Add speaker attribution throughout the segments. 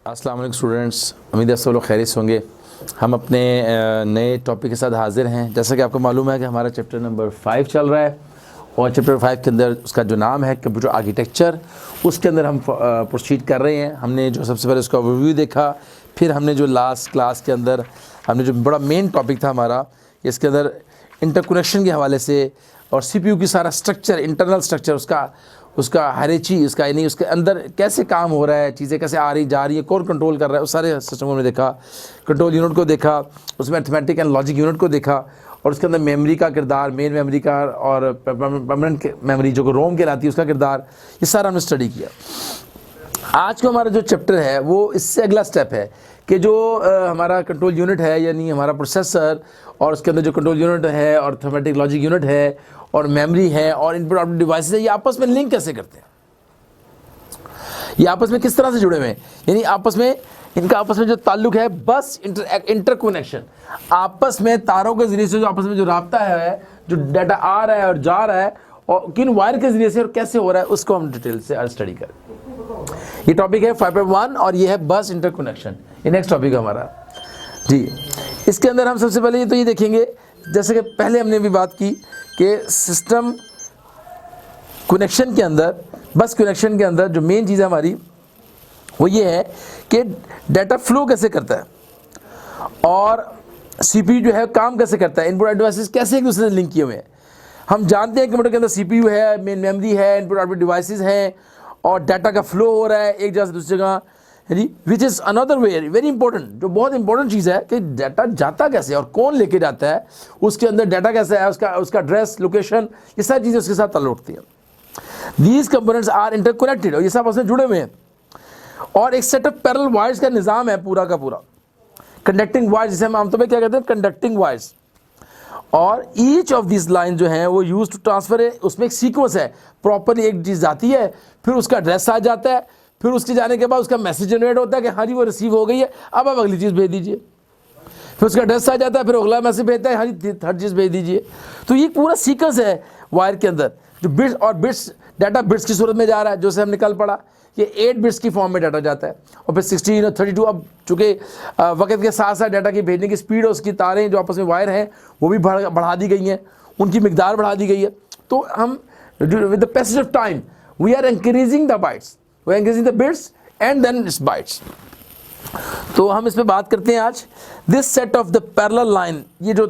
Speaker 1: अस्सलाम वालेकुम स्टूडेंट्स, उम्मीद है सब लोग खैरियत से होंगे। हम अपने नए टॉपिक के साथ हाजिर हैं। जैसा कि आपको मालूम है कि हमारा चैप्टर नंबर 5 चल रहा है और चैप्टर 5 के अंदर उसका जो नाम है कंप्यूटर आर्किटेक्चर, उसके अंदर हम प्रोसीड कर रहे हैं। हमने जो सबसे पहले उसका ओवरव्यू देखा, फिर हमने जो लास्ट क्लास के अंदर हमने जो बड़ा मेन टॉपिक था हमारा, इसके अंदर इंटरकनेक्शन के हवाले से और सीपीयू की सारा स्ट्रक्चर, इंटरनल स्ट्रक्चर, उसका हर एक चीज़, उसका यानी उसके अंदर कैसे काम हो रहा है, चीज़ें कैसे आ रही जा रही है, कौन कंट्रोल कर रहा है, उस सारे सिस्टम को देखा। कंट्रोल यूनिट को देखा, उसमें अर्थमेटिक एंड लॉजिक यूनिट को देखा और उसके अंदर मेमोरी का किरदार, मेन मेमोरी का और परमानेंट मेमोरी जो रोम कहलाती है उसका किरदार, ये सारा हमने स्टडी किया। आज का हमारा जो चैप्टर है वो इससे अगला स्टेप है कि जो हमारा कंट्रोल यूनिट है, यानी हमारा प्रोसेसर और उसके अंदर जो कंट्रोल यूनिट है और अर्थमेटिक लॉजिक यूनिट है और मेमोरी है और इनपुट आउटपुट डिवाइसेस है, ये आपस में लिंक कैसे करते हैं, ये आपस में किस तरह से जुड़े हुए हैं, यानी आपस में इनका आपस में जो ताल्लुक है, बस इंटरकनेक्शन, आपस में तारों के जरिए से जो आपस में जो राब्ता है, जो डाटा आ रहा है और जा रहा है और किन वायर के जरिए से और कैसे हो रहा है, उसको हम डिटेल से आज स्टडी करें। ये टॉपिक है 5.1 और ये है बस इंटरकनेक्शन। ये नेक्स्ट टॉपिक है हमारा जी। इसके अंदर हम सबसे पहले तो ये देखेंगे, जैसे कि पहले हमने भी बात की कि सिस्टम कनेक्शन के अंदर, बस कनेक्शन के अंदर जो मेन चीज़ है हमारी वो ये है कि डाटा फ्लो कैसे करता है और सीपीयू जो है काम कैसे करता है, इनपुट डिवाइसेस कैसे एक दूसरे से लिंक किए हुए हैं। हम जानते हैं कंप्यूटर के अंदर सीपीयू है, मेन मेमोरी है, इनपुट आउटपुट डिवाइसेस हैं और डाटा का फ्लो हो रहा है एक जगह से दूसरी जगह, which is another way very important, जो बहुत इंपॉर्टेंट चीज़ है कि डाटा जाता कैसे और कौन लेके जाता है, उसके अंदर डाटा कैसे है, उसका एड्रेस, लोकेशन, ये सारी चीज़ें उसके साथ ताल्लुक रखती हैं। दीज कंपोनेंट्स आर इंटरकनेक्टेड और ये सब आपस में जुड़े हुए हैं और एक सेट ऑफ पैरेलल वायर्स का निज़ाम है पूरा का पूरा, कंडक्टिंग वायर्स, जिसे हम आमतौर पर क्या कहते हैं, कंडक्टिंग वायर्स। और ईच ऑफ दिस लाइन जो है वो यूज टू ट्रांसफर है, उसमें एक सीक्वेंस है, प्रॉपरली एक चीज़ जाती है, फिर उसका एड्रेस आ जाता है, फिर उसके जाने के बाद उसका मैसेज जनरेट होता है कि हाँ जी वो रिसीव हो गई है, अब आप अगली चीज़ भेज दीजिए, फिर उसका एड्रेस आ जाता है, फिर अगला मैसेज भेजता है, हाँ जी थर्ड चीज़ भेज दीजिए। तो ये पूरा सीक्वेंस है वायर के अंदर, जो बिट्स और बिट्स, डाटा बिट्स की सूरत में जा रहा है, जो से हम निकल पड़ा ये 8 बिट्स की फॉर्म में डाटा जाता है और फिर 16 और 32। अब चूँकि वक्त के साथ साथ डाटा की भेजने की स्पीड और उसकी तारें जो आपस में वायर हैं वो भी बढ़ा दी गई हैं, उनकी मिकदार बढ़ा दी गई है। तो हम with the passage of time we are increasing the bytes, we are increasing the bits and then it's bytes. तो हम इस पर बात करते हैं आज। This set of the parallel line, ये जो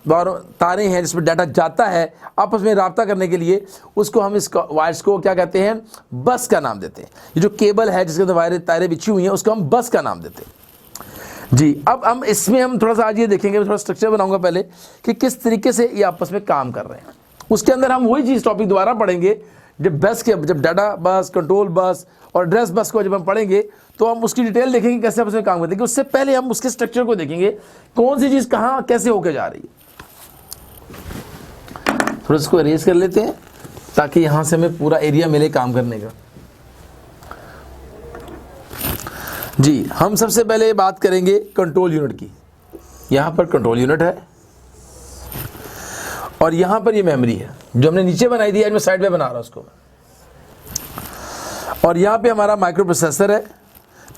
Speaker 1: तारें हैं जिसमें डाटा जाता है आपस में राब्ता करने के लिए, उसको हम इस वायर्स को क्या कहते हैं, बस का नाम देते हैं। ये जो केबल है जिसके अंदर वायर तारें बिछी हुई हैं उसको हम बस का नाम देते हैं जी। अब हम इसमें हम थोड़ा सा आज ये देखेंगे, थोड़ा स्ट्रक्चर बनाऊंगा पहले कि किस तरीके से ये आपस में काम कर रहे हैं। उसके अंदर हम वही चीज़ टॉपिक दोबारा पढ़ेंगे जब डाटा बस, कंट्रोल बस और एड्रेस बस को जब हम पढ़ेंगे तो हम उसकी डिटेल देखेंगे कैसे आपस में काम करते हैं। उससे पहले हम उसके स्ट्रक्चर को देखेंगे, कौन सी चीज़ कहाँ कैसे होकर जा रही है। थोड़ा इसको अरेंज कर लेते हैं ताकि यहां से हमें पूरा एरिया मिले काम करने का जी। हम सबसे पहले बात करेंगे कंट्रोल यूनिट की। यहां पर कंट्रोल यूनिट है और यहां पर ये मेमोरी है जो हमने नीचे बनाई थी, आज मैं साइड में बना रहा हूं उसको। और यहां पे हमारा माइक्रो प्रोसेसर है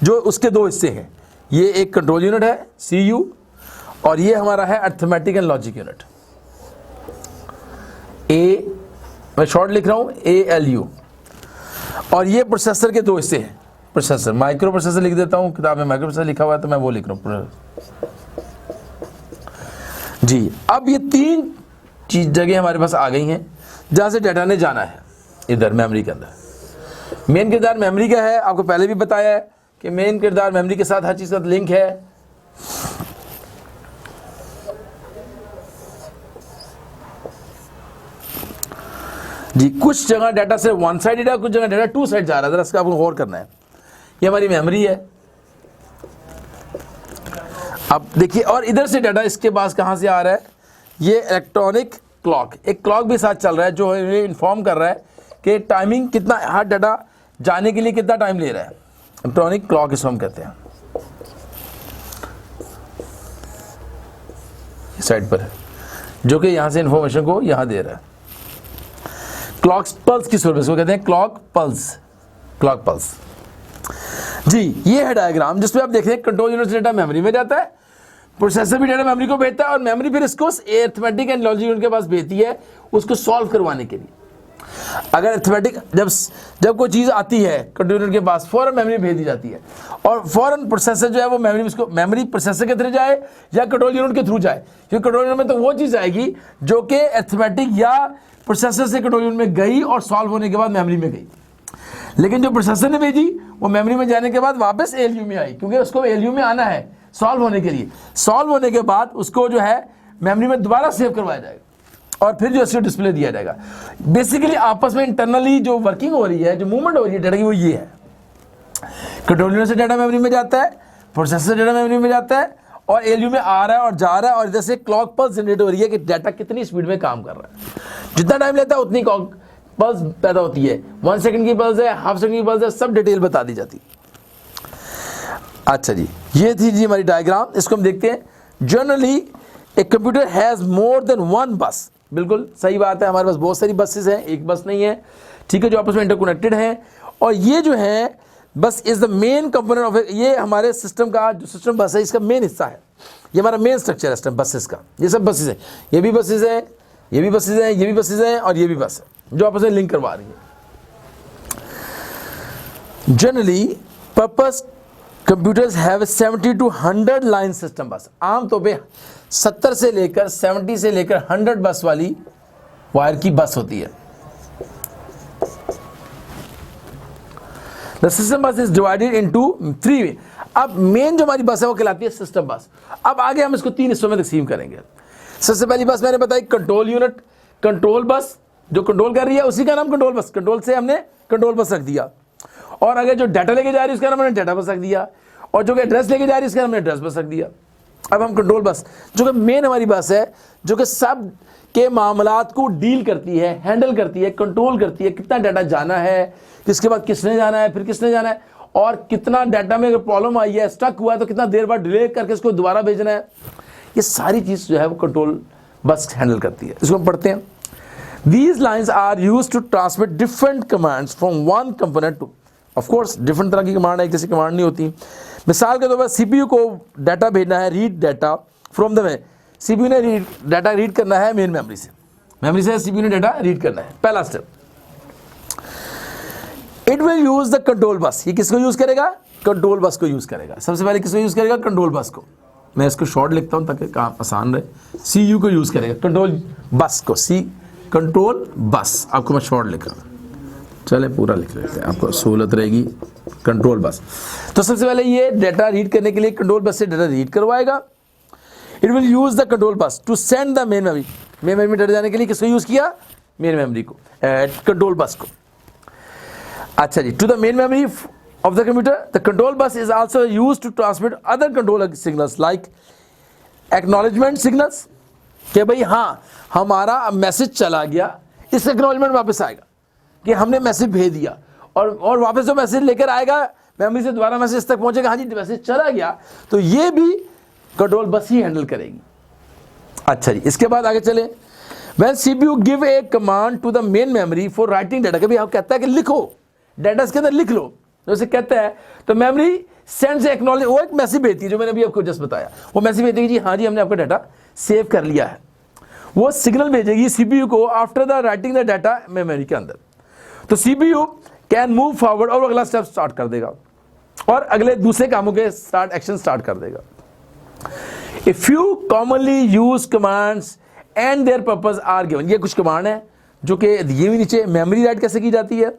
Speaker 1: जो उसके दो हिस्से हैं, ये एक कंट्रोल यूनिट है CU और ये हमारा है अर्थमेटिक एंड लॉजिक यूनिट, मैं शॉर्ट लिख रहा हूं ALU। और ये प्रोसेसर के दो हिस्से हैं, प्रोसेसर, माइक्रो प्रोसेसर लिख देता हूं, किताब में माइक्रो प्रोसेसर लिखा हुआ है तो मैं वो लिख रहा हूं जी। अब ये 3 चीज जगह हमारे पास आ गई हैं जहां से डाटा ने जाना है। इधर मेमोरी के अंदर मेन किरदार मेमोरी का है, आपको पहले भी बताया है कि मेन किरदार मेमोरी के साथ हर चीज का लिंक है। जी कुछ जगह डाटा से वन साइड है, कुछ जगह डाटा 2 साइड जा रहा है, जरा इसका आपको गौर करना है। ये हमारी मेमोरी है। अब देखिए, और इधर से डाटा इसके पास कहां से आ रहा है, ये इलेक्ट्रॉनिक क्लॉक, एक क्लॉक भी साथ चल रहा है जो इन्फॉर्म कर रहा है कि टाइमिंग कितना, हर डाटा जाने के लिए कितना टाइम ले रहा है। इलेक्ट्रॉनिक क्लॉक इसको हम कहते हैं, साइड पर है, जो कि यहां से इंफॉर्मेशन को यहां दे रहा है। क्लॉक पल्स की सूरत में इसको कहते हैं क्लॉक पल्स, क्लॉक पल्स जी ये है डायग्राम जिसमें आप देख रहे हैं कंट्रोल यूनिट से डेटा मेमोरी में जाता है, प्रोसेसर भी डेटा मेमोरी को भेजता है और मेमोरी फिर इसको अरिथमेटिक एंड लॉजिक यूनिट के पास भेजती है उसको सॉल्व करवाने के लिए। अगर अरिथमेटिक जब कोई चीज़ आती है कंट्रोल यूनिट के पास फौरन मेमोरी भेज दी जाती है और फौरन प्रोसेसर जो है वो मेमोरी प्रोसेसर के थ्रू जाए या कंट्रोल यूनिट के थ्रू जाए, क्योंकि कंट्रोल यूनिट में तो वो चीज़ आएगी जो कि अरिथमेटिक या प्रोसेसर से कंट्रोल यूनिट में गई और सॉल्व होने के बाद मेमोरी में गई। लेकिन जो प्रोसेसर ने भेजी वो मेमोरी में जाने के बाद वापस एएलयू में आई, क्योंकि उसको एएलयू में आना है सॉल्व होने के लिए। सॉल्व होने के बाद उसको जो है मेमोरी में दोबारा सेव करवाया जाएगा और फिर जो है डिस्प्ले दिया जाएगा। बेसिकली आपस में इंटरनली जो वर्किंग हो रही है, जो मूवमेंट हो रही है डेटा की, वो ये है। कंट्रोल यूनिट से डेटा मेमोरी में जाता है, प्रोसेसर से डेटा मेमोरी में जाता है और एएलयू में आ रहा है और जा रहा है और इधर से क्लॉक पल्स जनरेट हो रही है कि डाटा कितनी स्पीड में काम कर रहा है। जितना टाइम लेता है उतनी क्लॉक पल्स पैदा होती है, 1 सेकंड की पल्स है, हाफ सेकंड की पल्स है, सब डिटेल बता दी जाती है। अच्छा जी, ये थी जी हमारी डायग्राम। इसको हम देखते हैं। Generally a computer has more than one बस। बिल्कुल सही बात है, हमारे पास बहुत सारी बसेस हैं, एक बस नहीं है, ठीक है, जो आपस में इंटरकनेक्टेड है। और ये जो है bus is the main component of, ये हमारे सिस्टम का जो सिस्टम बस है इसका मेन हिस्सा है। ये हमारा मेन स्ट्रक्चर है सिस्टम बसेस का। ये सब बसेस हैं, ये भी बसेस हैं, ये भी बसेस हैं, ये भी बसेस हैं और ये भी बस है जो आपस में लिंक करवा रही है। Generally purpose computers have 70 to 100 line system बस। आमतौर पे 70 से लेकर 70 से लेकर 100 बस वाली वायर की बस होती है। द सिस्टम बस इज डिवाइडेड इनटू 3। अब मेन जो हमारी बस है वो कहलाती है सिस्टम बस। अब आगे हम इसको 3 हिस्सों में तकसीम करेंगे। सबसे पहली बस मैंने बताई कंट्रोल यूनिट, कंट्रोल बस जो कंट्रोल कर रही है उसी का नाम कंट्रोल बस। कंट्रोल से हमने कंट्रोल बस रख दिया। और अगर जो डाटा लेके जा रही है उसका नाम हमने डाटा बस रख दिया और जो कि एड्रेस लेके जा रही है उसका हमने एड्रेस बस रख दिया। अब हम कंट्रोल बस जो कि मेन हमारी बस है, जो कि सब के मामलात को डील करती है, हैंडल करती है, कंट्रोल करती है, कितना डाटा जाना है, किसके बाद किसने जाना है, फिर किसने जाना है और कितना डाटा में अगर प्रॉब्लम आई है, स्टक हुआ है तो कितना देर बाद डिले करके इसको दोबारा भेजना है। ये सारी चीज़ जो है वो कंट्रोल बस हैंडल करती है। इसको हम पढ़ते हैं। These lines are used to transmit different commands from one component to, of course different तरह की कमांड है, एक जैसी कमांड नहीं होती। मिसाल के तौर पर CPU को डाटा भेजना है, read data from the CPU ने डाटा रीड करना है मेन मेमोरी से CPU ने डाटा रीड करना है, पहला step. It will use the control बस। ये किसको यूज करेगा? कंट्रोल बस को यूज करेगा। सबसे पहले किसको यूज करेगा? कंट्रोल बस को। मैं इसको शॉर्ट लिखता हूं ताकि काम आसान रहे। CU को यूज करेगा, कंट्रोल बस को, कंट्रोल बस। आपको मैं शॉर्ट लिखा, चले पूरा लिख लेते हैं, आपको सहूलत रहेगी। Control bus. तो सबसे पहले ये डाटा रीड करने के लिए कंट्रोल बस से डाटा रीड करवाएगा। It will use the control bus to send the main memory. Main memory में डाटा जाने के लिए किसको यूज किया? मेन मेमोरी को, कंट्रोल बस को। अच्छा जी, to the main memory of the computer. The control bus is also used to transmit other control signals like acknowledgement signals, कि भाई हाँ हमारा मैसेज चला गया, इस एक्नॉलेजमेंट वापस आएगा कि हमने मैसेज भेज दिया और वापस जो मैसेज लेकर आएगा मेमोरी से दोबारा मैसेज तक पहुंचेगा, हाँ जी मैसेज चला गया, तो ये भी कंट्रोल बस ही हैंडल करेगी। अच्छा जी, इसके बाद आगे चले। When CPU give a command to the main memory for writing data, कभी हम कहता है कि लिखो डाटा, इसके अंदर लिख लो, जैसे कहता है तो मेमोरी सेंड से एक्नॉलेज, वो एक मैसेज भेजती है जो मैंने अभी आपको जस्ट बताया। वो मैसेज भेजेगी जी हाँ जी हमने आपका डाटा सेव कर लिया है। वो सिग्नल भेजेगी CPU को after the writing the data memory के अंदर। तो CPU कैन मूव फॉरवर्ड और अगला स्टेप स्टार्ट कर देगा और अगले दूसरे कामों के एक्शन स्टार्ट कर देगा। A few commonly use commands and their purpose are given. ये कुछ कमांड है जो कि दिए हुए नीचे। मेमोरी राइट कैसे की जाती है,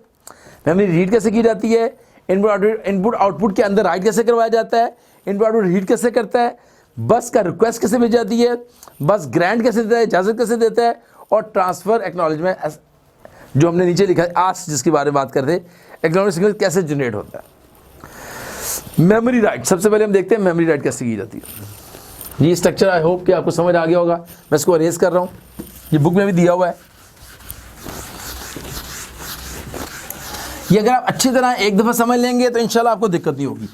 Speaker 1: मेमोरी रीड कैसे की जाती है, इनपुट आउटपुट के अंदर राइट कैसे करवाया जाता है, इनपुट आउटपुट रीड कैसे करता है, बस का रिक्वेस्ट कैसे भेज जाती है, बस ग्रांट कैसे देता है, इजाजत कैसे देता है, और ट्रांसफर एक्नॉलेजमेंट जो हमने नीचे लिखा है आस्क, जिसके बारे में बात करते हैं, एक्नॉलेजमेंट कैसे जनरेट होता है। मेमोरी राइट, सबसे पहले हम देखते हैं मेमोरी राइट कैसे की जाती है। ये स्ट्रक्चर आई होप कि आपको समझ आ गया होगा। मैं इसको अरेज कर रहा हूँ, ये बुक में भी दिया हुआ है। ये अगर आप अच्छी तरह एक दफ़ा समझ लेंगे तो इंशाल्लाह आपको दिक्कत नहीं होगी,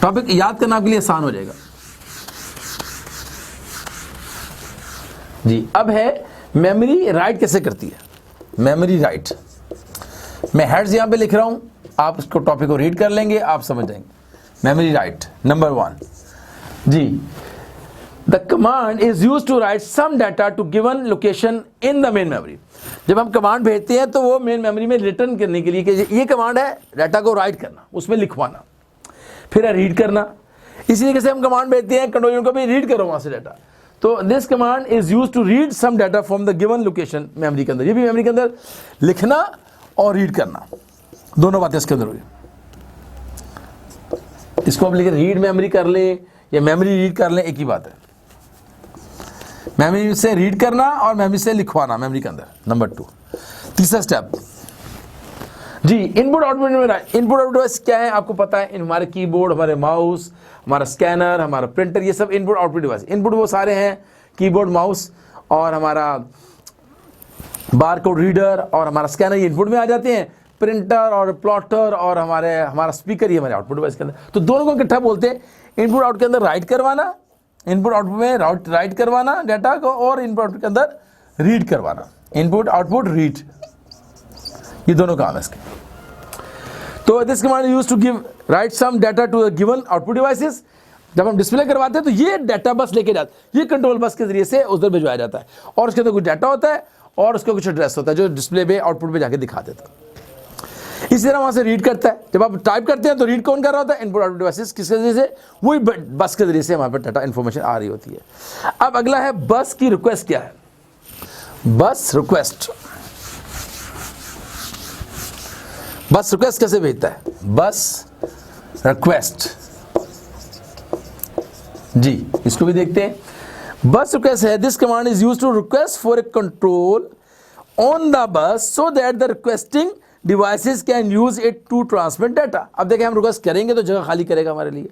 Speaker 1: टॉपिक याद करना आपके लिए आसान हो जाएगा। जी, अब है मेमोरी राइट कैसे करती है। मेमोरी राइट, मैं हेड्स यहाँ पे लिख रहा हूँ, आप इसको टॉपिक को रीड कर लेंगे, आप समझ जाएंगे। मेमोरी राइट नंबर 1 जी, the command is use to write some data to given location in the main memory. जब हम कमांड भेजते हैं तो वो मेन मेमोरी में रिटर्न करने के लिए कि ये कमांड है डाटा को राइट करना, उसमें लिखवाना, फिर है रीड करना। इसी तरीके से हम कमांड भेजते हैं कंट्रोल यूनिट को भी रीड करो वहां से डाटा। तो this command is use to read some data from the given location memory के अंदर। ये भी मेमोरी के अंदर लिखना और रीड करना, दोनों बातें इसके अंदर हुई। इसको हम लिखे रीड मेमोरी कर ले या मेमोरी रीड कर ले, एक ही बात है। मेमोरी से रीड करना और मेमोरी से लिखवाना मेमोरी के अंदर। नंबर 2 तीसरा स्टेप जी, इनपुट आउटपुट में। इनपुट आउटपुट डिवाइस क्या है आपको पता है, हमारे कीबोर्ड, हमारे माउस, हमारा स्कैनर, हमारा प्रिंटर, ये सब इनपुट आउटपुट डिवाइस। इनपुट वो सारे हैं कीबोर्ड, माउस और हमारा बारकोड रीडर और हमारा स्कैनर, ये इनपुट में आ जाते हैं। प्रिंटर और प्लॉटर और हमारा स्पीकर, ये हमारे आउटपुट डिवाइस के अंदर। तो दोनों को इकट्ठा बोलते हैं इनपुट आउट के अंदर राइट करवाना, इनपुट आउटपुट में राइट करवाना डाटा को, और इनपुट आउटपुट के अंदर रीड करवाना, इनपुट आउटपुट रीड, ये दोनों काम है इसके। तो this command used to give write some data to given output devices. जब हम डिस्प्ले करवाते हैं तो ये डाटा बस लेके जाते, ये कंट्रोल बस के जरिए से उधर भिजवाया जाता है, और उसके अंदर कुछ डाटा होता है और उसका कुछ एड्रेस होता है जो डिस्प्ले पे आउटपुट पे जाके दिखा देता है। इसी तरह वहां से रीड करता है। जब आप टाइप करते हैं तो रीड कौन कर रहा होता है, इनपुट आउटपुट डिवाइसेस, किसके जरिए से, वही बस के जरिए से हमारे पास डाटा इन्फॉर्मेशन आ रही होती है। अब अगला है बस की रिक्वेस्ट क्या है, बस रिक्वेस्ट। बस रिक्वेस्ट कैसे भेजता है, बस रिक्वेस्ट जी, इसको भी देखते हैं। बस रिक्वेस्ट है, this command is used to request for a control on the bus so that the requesting devices can use it to transmit data. अब देखिए हम रिक्वेस्ट करेंगे तो जगह खाली करेगा हमारे लिए।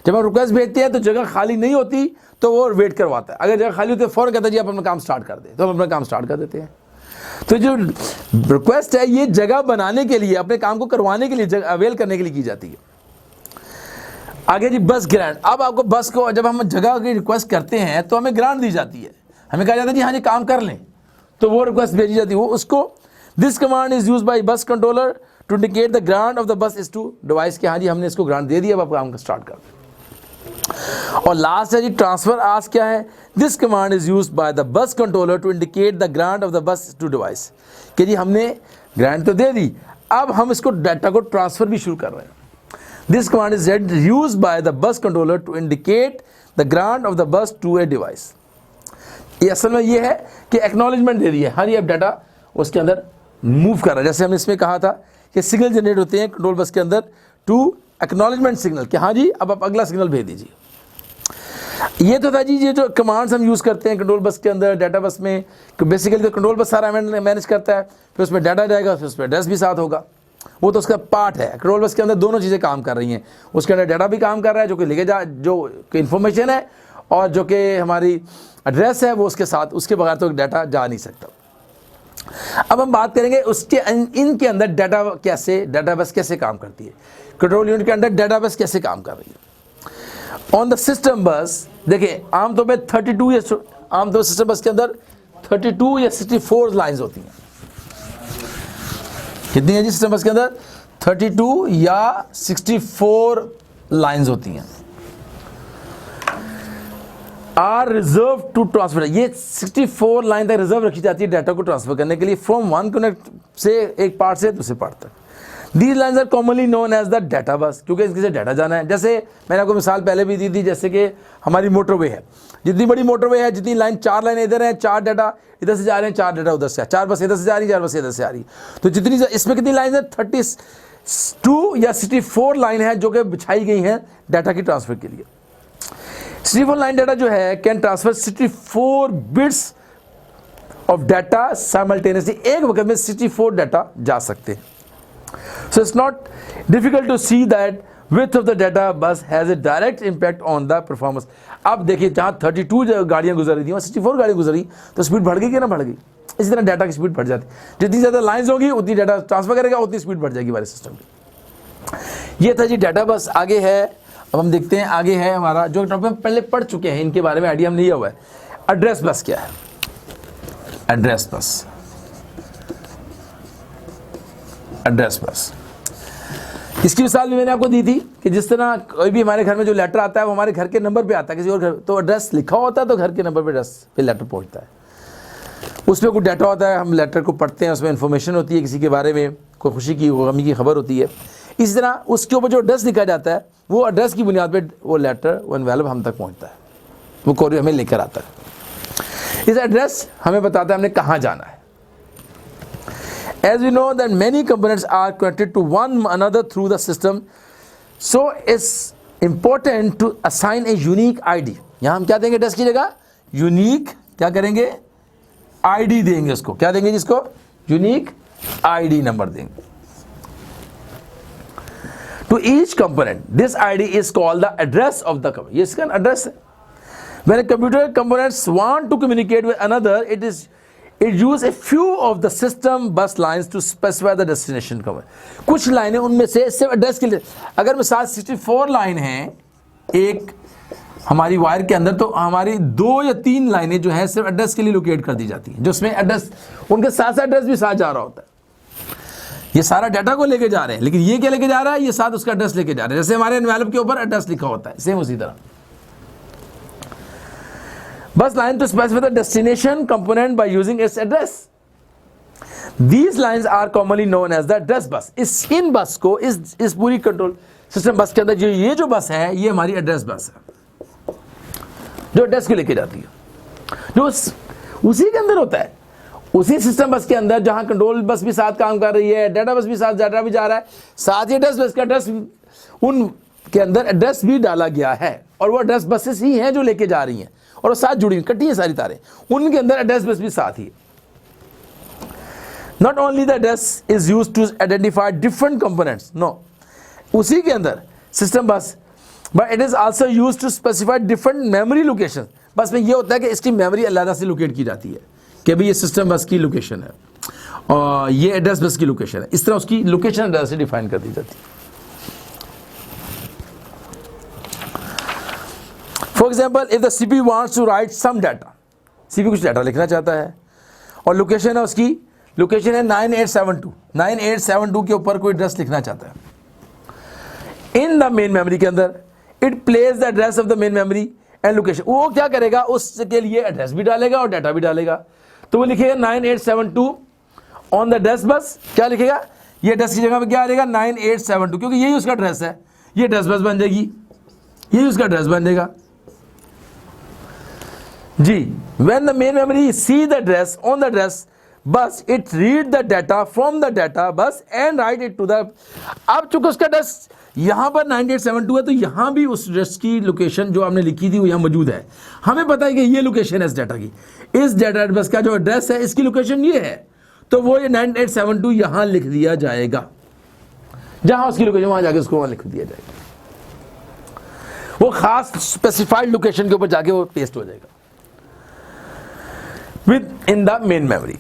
Speaker 1: जब हम रिक्वेस्ट भेजते हैं तो जगह खाली नहीं होती तो वो वेट करवाता है। अगर जगह खाली होती है फौरन कहता है जी आप अपना काम स्टार्ट कर दे, तो हम अपना काम स्टार्ट कर देते हैं। तो जो रिक्वेस्ट है ये जगह बनाने के लिए, अपने काम को करवाने के लिए, अवेल करने के लिए की जाती है। आगे जी बस ग्रांट। अब आपको बस को जब हम जगह की रिक्वेस्ट करते हैं तो हमें ग्रांट दी जाती है, हमें कहा जाता है जी हाँ जी काम कर लें, तो वो रिक्वेस्ट भेजी जाती है वो उसको। This command is used by bus controller to indicate the grant of the bus is to device, कि हाँ जी हमने इसको ग्रांट दे दिया, अब आप काम स्टार्ट कर दें। और लास्ट है जी ट्रांसफर आस्क क्या है, this command is used by the bus controller to indicate the grant of the bus to device, कि जी हमने ग्रांट तो दे दी, अब हम इसको डाटा को ट्रांसफर भी शुरू कर रहे हैं। This command is used by the bus controller to indicate the grant of the bus to a device. ये असल में ये है कि एक्नॉलेजमेंट दे दी है, हाँ जी अब डाटा उसके अंदर मूव कर रहा है। जैसे हमने इसमें कहा था कि सिग्नल जनरेट होते हैं कंट्रोल बस के अंदर टू एक्नॉलेजमेंट सिग्नल, कि हाँ जी अब आप अगला सिग्नल भेज दीजिए। ये तो था जी ये जो कमांड्स हम यूज़ करते हैं कंट्रोल बस के अंदर, डाटा बस में। बेसिकली तो कंट्रोल बस सारा मैनेज करता है, फिर उसमें डाटा जाएगा, फिर उसमें एड्रेस भी साथ होगा, वो तो उसका पार्ट है। कंट्रोल बस के अंदर दोनों चीज़ें काम कर रही हैं, उसके अंदर डाटा भी काम कर रहा है जो कि लेके जा, जो इन्फॉर्मेशन है, और जो कि हमारी एड्रेस है वो उसके साथ, उसके बगैर तो डाटा जा नहीं सकता। अब हम बात करेंगे उसके इनके अंदर डाटा बस कैसे काम करती है, कंट्रोल यूनिट के अंदर डाटा बस कैसे काम कर रही है। ऑन द सिस्टम बस देखिए आमतौर पे 32 या आमतौर सिस्टम बस के अंदर 32 या 64 लाइंस होती हैं। कितनी है जी सिस्टम बस के अंदर, 32 या 64 लाइंस होती हैं। आर रिजर्व टू ट्रांसफर, ये 64 लाइन तक रिजर्व रखी जाती है डाटा को ट्रांसफर करने के लिए फ्रॉम वन कनेक्ट से, एक पार्ट से दूसरे पार्ट तक। These lines are commonly known as the data bus, क्योंकि इसके से डाटा जाना है। जैसे मैंने आपको मिसाल पहले भी दी थी, जैसे कि हमारी मोटरवे है, जितनी बड़ी मोटरवे है, जितनी लाइन, 4 लाइन इधर है, 4 डाटा इधर से जा रहे हैं, 4 डाटा उधर से, 4 बस इधर से जा रही है, 4 बस इधर से आ रही है। तो जितनी इसमें कितनी लाइन है, 32 या 64 लाइन है जो कि बिछाई गई हैं डाटा की ट्रांसफर के लिए। 64 लाइन डाटा जो है can transfer 64 bits of data simultaneously, एक वक्त में 64 डाटा जा सकते हैं। So it's not difficult to see that width of the data bus has a direct impact on the performance। अब देखिए जहाँ 32 गाड़ियाँ गुजर रही थी वहाँ 64 गाड़ियाँ गुजरी, तो स्पीड बढ़ गई कि ना बढ़ गई। इसी तरह डाटा की स्पीड बढ़ जाती, जितनी ज़्यादा लाइन्स होगी उतनी डाटा ट्रांसफर करेगा, उतनी स्पीड बढ़ जाएगी हमारे सिस्टम की। ये था जी डाटा बस। आगे है, अब हम देखते हैं आगे है हमारा जो टॉपिक हम पहले पढ़ चुके हैं, इनके बारे में आइडिया हम लिया हुआ है। एड्रेस बस क्या है, एड्रेस बस, एड्रेस बस इसकी मिसाल भी मैंने आपको दी थी कि जिस तरह कोई भी हमारे घर में जो लेटर आता है वो हमारे घर के नंबर पे आता है, किसी और घर तो एड्रेस लिखा होता है तो घर के नंबर पे एड्रेस पे लेटर पहुंचता है। उसमें कुछ डाटा होता है, हम लेटर को पढ़ते हैं, उसमें इन्फॉर्मेशन होती है किसी के बारे में, कोई खुशी की गमी की खबर होती है। इसी तरह उसके ऊपर जो एड्रेस लिखा जाता है वो एड्रेस की बुनियाद पर वो लेटर वो एनवेलप हम तक पहुँचता है, वो कोरियर हमें लेकर आता है। इस एड्रेस हमें बताता है हमने कहाँ जाना है। As we know that many components are connected to one another through the system, so it's important to assign a unique ID. यहाँ हम क्या देंगे एड्रेस की जगह? यूनिक क्या करेंगे? ID देंगे उसको। क्या देंगे जिसको? यूनिक ID नंबर देंगे। To each component, this ID is called the address of the component. ये इसका एड्रेस है। When a computer components want to communicate with another, it use a few of the system bus lines to specify the destination component. कुछ लाइनें उनमें से सिर्फ address के लिए, अगर मैं 64 लाइन है एक हमारी वायर के अंदर, तो हमारी 2 या 3 लाइनें जो है सिर्फ एड्रेस के लिए लोकेट कर दी जाती हैं, जो उसमें एड्रेस उनके साथ साथ एड्रेस भी साथ जा रहा होता है। ये सारा डाटा को लेके जा रहे हैं, लेकिन ये क्या लेके जा रहा है? ये साथ उसका एड्रेस लेके जा रहे हैं। जैसे हमारे एनवेलप के ऊपर एड्रेस लिखा होता है, सेम उसी तरह। Bus line to specify the destination component by using its address. These lines are commonly known as the address bus. इन बस को इस पूरी कंट्रोल सिस्टम बस के अंदर ये जो बस है ये हमारी एड्रेस बस है, जो एड्रेस को लेके जाती है, जो उसी के अंदर होता है, उसी सिस्टम बस के अंदर जहां कंट्रोल बस भी साथ काम कर रही है, डाटा बस भी साथ डाटा भी जा रहा है, साथ ही एड्रेस बस का एड्रेस उन के अंदर एड्रेस भी डाला गया है, और वो एड्रेस बसेस ही हैं जो लेके जा रही हैं और वो साथ जुड़ी कटी है सारी तारें, उनके अंदर एड्रेस बस भी साथ ही है। Not only the address is used to identify different components, no, उसी के अंदर system bus, but it is also used to specify different memory location. Bus में ये होता है कि इसकी मेमोरी अलग से लोकेट की जाती है कि भाई ये सिस्टम बस की लोकेशन है और ये एड्रेस बस की लोकेशन है, इस तरह उसकी लोकेशन एड्रेस से डिफाइन कर दी जाती है। For example, if the CPU wants to write some data, CPU कुछ डाटा लिखना चाहता है और लोकेशन है उसकी, लोकेशन है 9872 के ऊपर कोई एड्रेस लिखना चाहता है। इन द मेन मेमोरी के अंदर it place the address of the main memory and location. वो क्या करेगा? उसके लिए एड्रेस भी डालेगा और डाटा भी डालेगा। तो वो लिखेगा 9872 ऑन द एड्रेस बस। क्या लिखेगा? ये एड्रेस की जगह पे क्या आ जाएगा? 9872, क्योंकि यही उसका एड्रेस है, ये एड्रेस बस बन जाएगी, यही उसका एड्रेस बन जाएगा जी। when the main memory see the address on the address bus, it read the data from the data bus and write it to the, अब चूंकि उसका एड्रेस यहाँ पर 9872 है तो यहाँ भी उस एड्रेस की लोकेशन जो आपने लिखी थी वो यहाँ मौजूद है। हमें पता है कि ये लोकेशन है इस डाटा की, इस डाटा बस का जो एड्रेस है इसकी लोकेशन ये है, तो वो ये 9872 यहाँ लिख दिया जाएगा, जहाँ उसकी लोकेशन वहाँ जाके उसको वहाँ लिख दिया जाएगा, वो खास स्पेसिफाइड लोकेशन के ऊपर जाके वो पेस्ट हो जाएगा with in the main memory.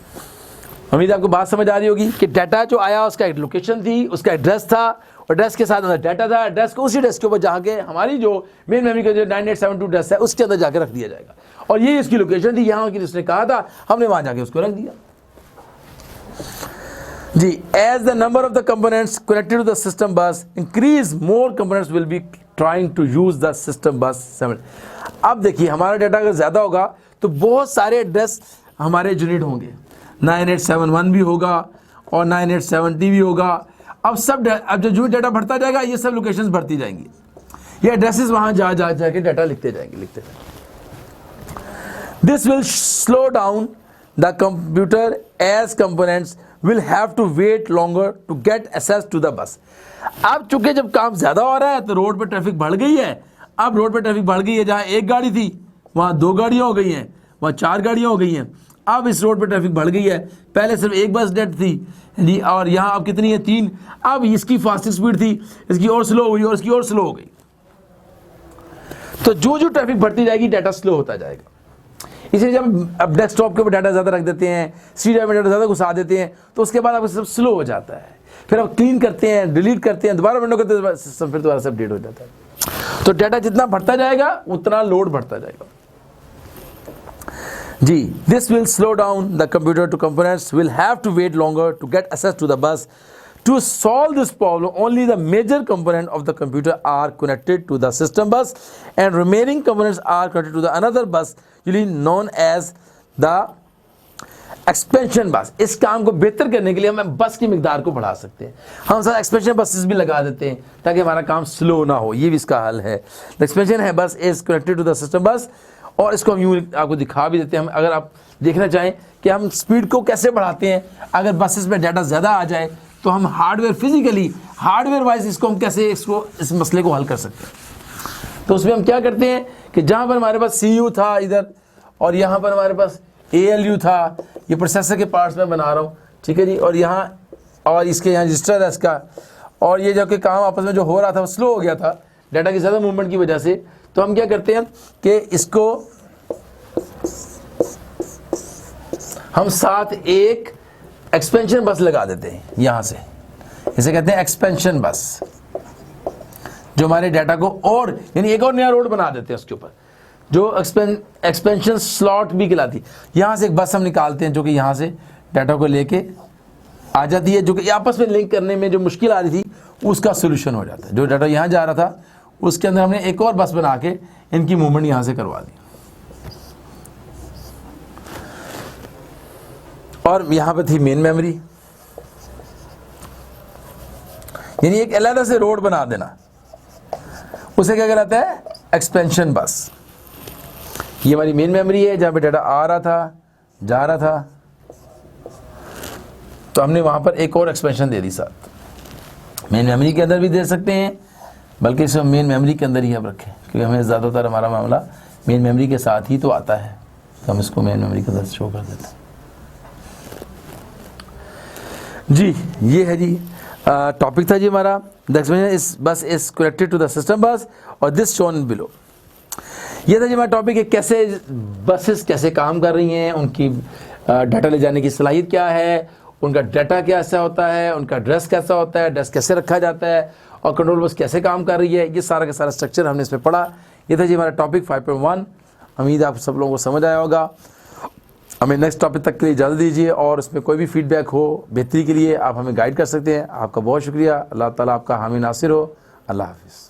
Speaker 1: उम्मीद आपको बात समझ आ रही होगी कि डाटा जो आया उसका एक लोकेशन थी, उसका एड्रेस था, और एड्रेस के साथ अंदर डाटा था, एड्रेस को उसी एड्रेस के ऊपर जाके हमारी जो मेन मेमोरी का जो 9872 एड्रेस है उसके अंदर जाके रख दिया जाएगा, और ये इसकी लोकेशन थी, यहाँ की उसने कहा था, हमने वहाँ जाके उसको रख दिया जी। As the number of the components connected to the system bus increase, more components will be trying to use the system bus. अब देखिए हमारा डाटा अगर ज़्यादा होगा तो बहुत सारे एड्रेस हमारे जनरेट होंगे, 9871 भी होगा और 9870 भी होगा। अब जो डाटा बढ़ता जाएगा ये सब लोकेशंस बढ़ती जाएंगी, ये एड्रेसेस वहाँ जाके डाटा लिखते जाएंगे। This will slow down the computer as components will have to wait longer to get access to the bus. अब चूंकि जब काम ज़्यादा हो रहा है तो रोड पर ट्रैफिक बढ़ गई है, अब रोड पर ट्रैफिक बढ़ गई है, जहाँ एक गाड़ी थी वहाँ 2 गाड़ियाँ हो गई हैं, वहाँ 4 गाड़ियाँ हो गई हैं। अब इस रोड पर ट्रैफिक बढ़ गई है, पहले सिर्फ एक बस डेड थी जी, और यहाँ अब कितनी है? 3। अब इसकी फास्टेस्ट स्पीड थी, इसकी और स्लो हुई और इसकी और स्लो हो गई। तो जो ट्रैफिक बढ़ती जाएगी डाटा स्लो होता जाएगा। इसलिए जब अब डेस्कटॉप के ऊपर डाटा ज़्यादा रख देते हैं, सी ड्राइव में डाटा ज़्यादा घुसा देते हैं, तो उसके बाद अब सब स्लो हो जाता है, फिर अब क्लीन करते हैं, डिलीट करते हैं, दोबारा विंडो करते हैं, सिस्टम फिर दोबारा से अपडेट हो जाता है। तो डाटा जितना बढ़ता जाएगा उतना लोड बढ़ता जाएगा जी। This will slow down the computer to components will have to wait longer to get access to the bus. To solve this problem, only the major component of the computer are connected to the system bus and remaining components are connected to the another bus, usually known as the expansion बस। इस काम को बेहतर करने के लिए हम बस की मिकदार को बढ़ा सकते हैं, हम सारा एक्सपेंशन बसेस भी लगा देते हैं ताकि हमारा काम स्लो ना हो, ये भी इसका हल है। द एक्सपेंशन है bus is connected to the system bus, और इसको हम यूँ आपको दिखा भी देते हैं। हम अगर आप देखना चाहें कि हम स्पीड को कैसे बढ़ाते हैं, अगर बसेस में डाटा ज़्यादा आ जाए तो हम हार्डवेयर फिजिकली हार्डवेयर वाइज इसको हम कैसे इस मसले को हल कर सकते हैं। तो उसमें हम क्या करते हैं कि जहाँ पर हमारे पास CPU था इधर, और यहाँ पर हमारे पास ALU था, ये प्रोसेसर के पार्ट्स में बना रहा हूँ, ठीक है जी, और यहाँ और इसके यहाँ रजिस्टर है इसका, और ये जो कि काम आपस में जो हो रहा था वो स्लो हो गया था डाटा की ज़्यादा मूवमेंट की वजह से। तो हम क्या करते हैं कि इसको हम साथ एक एक्सपेंशन बस लगा देते हैं यहाँ से, इसे कहते हैं एक्सपेंशन बस, जो हमारे डाटा को और यानी एक और नया रोड बना देते हैं उसके ऊपर, जो एक्सपेंशन स्लॉट भी कहलाती। यहाँ से एक बस हम निकालते हैं जो कि यहाँ से डाटा को लेके आ जाती है, जो कि आपस में लिंक करने में जो मुश्किल आ रही थी उसका सोल्यूशन हो जाता है। जो डाटा यहाँ जा रहा था उसके अंदर हमने एक और बस बना के इनकी मूवमेंट यहाँ से करवा दी, और यहाँ पे थी मेन मेमोरी, यानी एक अलग से रोड बना देना, उसे क्या कहलाता है एक्सपेंशन बस। ये हमारी मेन मेमोरी है जहाँ पे डाटा आ रहा था जा रहा था, तो हमने वहाँ पर एक और एक्सपेंशन दे दी साथ। मेन मेमोरी के अंदर भी दे सकते हैं, बल्कि इसे मेन मेमोरी के अंदर ही हम रखें क्योंकि हमें ज़्यादातर हमारा मामला मेन मेमोरी के साथ ही तो आता है, तो हम इसको मेन मेमोरी के अंदर शो कर देते हैं। जी ये है जी टॉपिक था जी हमारा, the expansion is bus is connected to the system bus, और दिस शोन बिलो। ये था जी हमारा टॉपिक है कैसे बसेस कैसे काम कर रही हैं, उनकी डाटा ले जाने की सलाहियत क्या है, उनका डाटा कैसा होता है, उनका एड्रेस कैसा होता है, एड्रेस कैसे रखा जाता है, और कंट्रोल बस कैसे काम कर रही है। ये सारा का सारा स्ट्रक्चर हमने इसमें पढ़ा। ये था जी हमारा टॉपिक 5.1। उम्मीद आप सब लोगों को समझ आया होगा। हमें नेक्स्ट टॉपिक तक के लिए इजाज़त दीजिए, और उसमें कोई भी फीडबैक हो बेहतरी के लिए आप हमें गाइड कर सकते हैं। आपका बहुत शुक्रिया। अल्लाह ताला आपका हामी नासिर हो। अल्लाह हाफिज़।